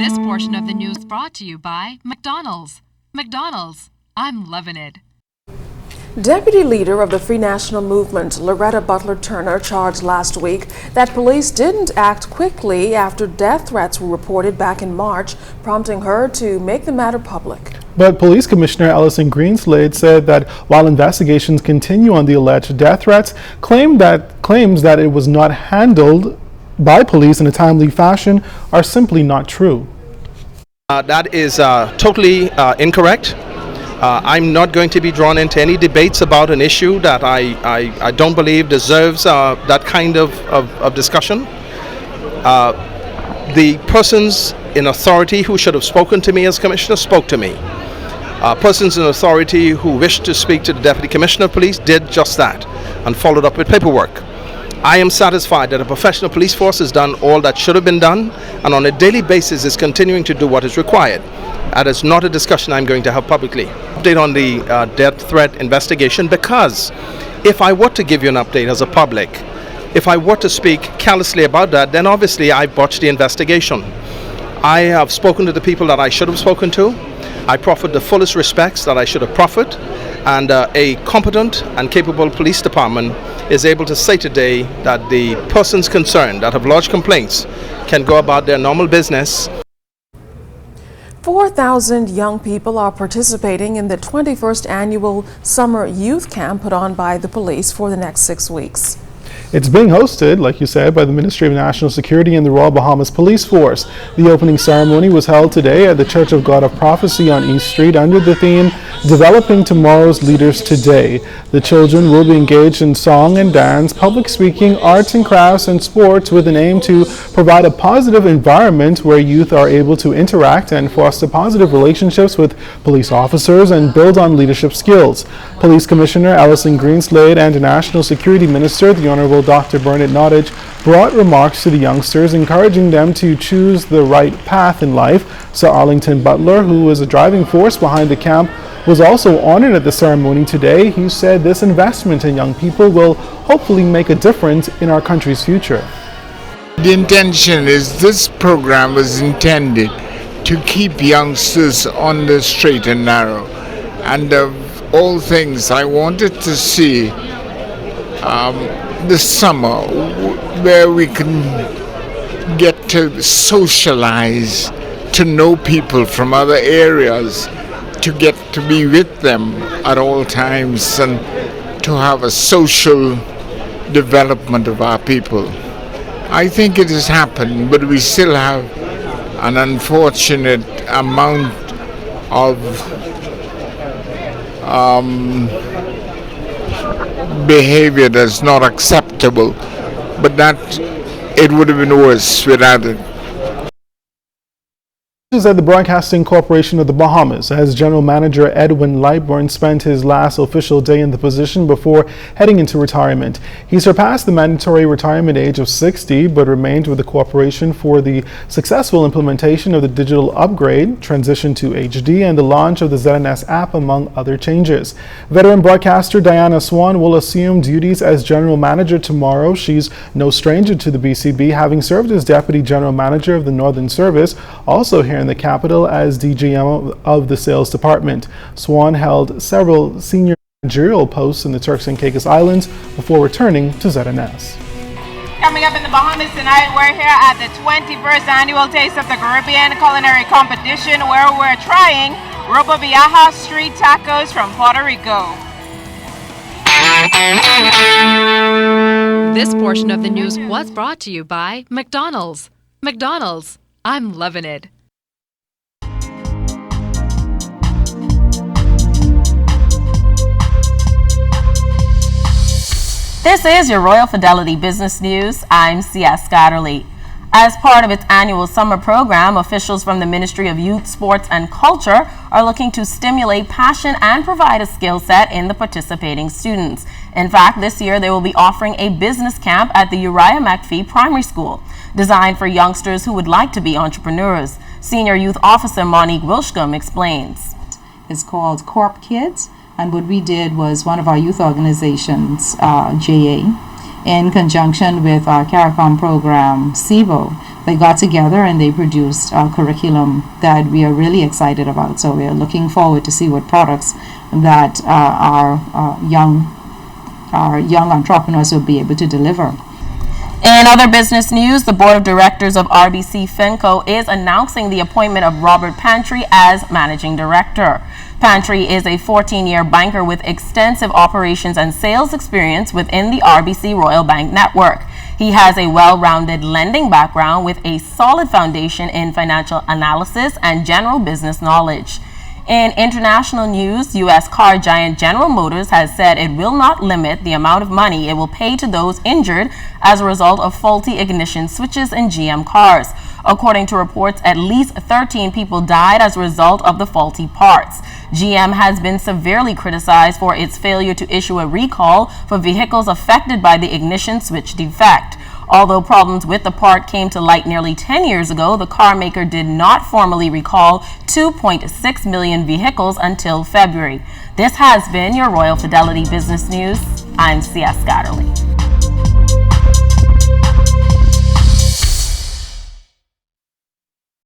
This portion of the news brought to you by McDonald's. McDonald's, I'm loving it. Deputy leader of the Free National Movement, Loretta Butler Turner, charged last week that police didn't act quickly after death threats were reported back in March, prompting her to make the matter public. But Police Commissioner Allison Greenslade said that while investigations continue on the alleged death threats, claims that it was not handled by police in a timely fashion are simply not true. That is totally incorrect. I'm not going to be drawn into any debates about an issue that I don't believe deserves that kind of discussion. The persons in authority who should have spoken to me as commissioner spoke to me. Persons in authority who wished to speak to the Deputy Commissioner of Police did just that and followed up with paperwork. I am satisfied that a professional police force has done all that should have been done and on a daily basis is continuing to do what is required. That is not a discussion I'm going to have publicly. Update on the death threat investigation, because if I were to give you an update as a public, if I were to speak carelessly about that, then obviously I botched the investigation. I have spoken to the people that I should have spoken to. I proffered the fullest respects that I should have proffered, and a competent and capable police department is able to say today that the persons concerned that have lodged complaints can go about their normal business. 4,000 young people are participating in the 21st annual summer youth camp put on by the police for the next 6 weeks. It's being hosted, like you said, by the Ministry of National Security and the Royal Bahamas Police Force. The opening ceremony was held today at the Church of God of Prophecy on East Street under the theme, Developing Tomorrow's Leaders Today. The children will be engaged in song and dance, public speaking, arts and crafts, and sports with an aim to provide a positive environment where youth are able to interact and foster positive relationships with police officers and build on leadership skills. Police Commissioner Allison Greenslade and National Security Minister, the Honorable Dr. Bernard Nottage, brought remarks to the youngsters, encouraging them to choose the right path in life. Sir Arlington Butler, who was a driving force behind the camp, was also honored at the ceremony today. He said this investment in young people will hopefully make a difference in our country's future. The intention is this program was intended to keep youngsters on the straight and narrow. And of all things, I wanted to see this summer where we can get to socialize, to know people from other areas, to get to be with them at all times and to have a social development of our people. I think it has happened, but we still have an unfortunate amount of behavior that's not acceptable, but that it would have been worse without it. At the Broadcasting Corporation of the Bahamas, as General Manager Edwin Lightburn spent his last official day in the position before heading into retirement. He surpassed the mandatory retirement age of 60, but remained with the corporation for the successful implementation of the digital upgrade, transition to HD, and the launch of the ZNS app, among other changes. Veteran broadcaster Diana Swan will assume duties as General Manager tomorrow. She's no stranger to the BCB, having served as Deputy General Manager of the Northern Service, also here in the capital as DGM of the Sales Department. Swan held several senior managerial posts in the Turks and Caicos Islands before returning to ZNS. Coming up in the Bahamas tonight, we're here at the 21st Annual Taste of the Caribbean Culinary Competition, where we're trying Ropa Vieja street tacos from Puerto Rico. This portion of the news was brought to you by McDonald's. McDonald's, I'm loving it. This is your Royal Fidelity Business News. I'm C.S. Scatterly. As part of its annual summer program, officials from the Ministry of Youth, Sports and Culture are looking to stimulate passion and provide a skill set in the participating students. In fact, this year they will be offering a business camp at the Uriah McPhee Primary School, designed for youngsters who would like to be entrepreneurs. Senior Youth Officer Monique Wilshcombe explains. It's called Corp Kids. And what we did was one of our youth organizations, JA, in conjunction with our CARICOM program, SIVO, they got together and they produced a curriculum that we are really excited about. So we are looking forward to see what products that our young entrepreneurs will be able to deliver. In other business news, the board of directors of RBC Finco is announcing the appointment of Robert Pantry as managing director. Pantry is a 14-year banker with extensive operations and sales experience within the RBC Royal Bank network. He has a well-rounded lending background with a solid foundation in financial analysis and general business knowledge. In international news, U.S. car giant General Motors has said it will not limit the amount of money it will pay to those injured as a result of faulty ignition switches in GM cars. According to reports, at least 13 people died as a result of the faulty parts. GM has been severely criticized for its failure to issue a recall for vehicles affected by the ignition switch defect. Although problems with the part came to light nearly 10 years ago, the car maker did not formally recall 2.6 million vehicles until February. This has been your Royal Fidelity Business News. I'm C.S. Scatterly.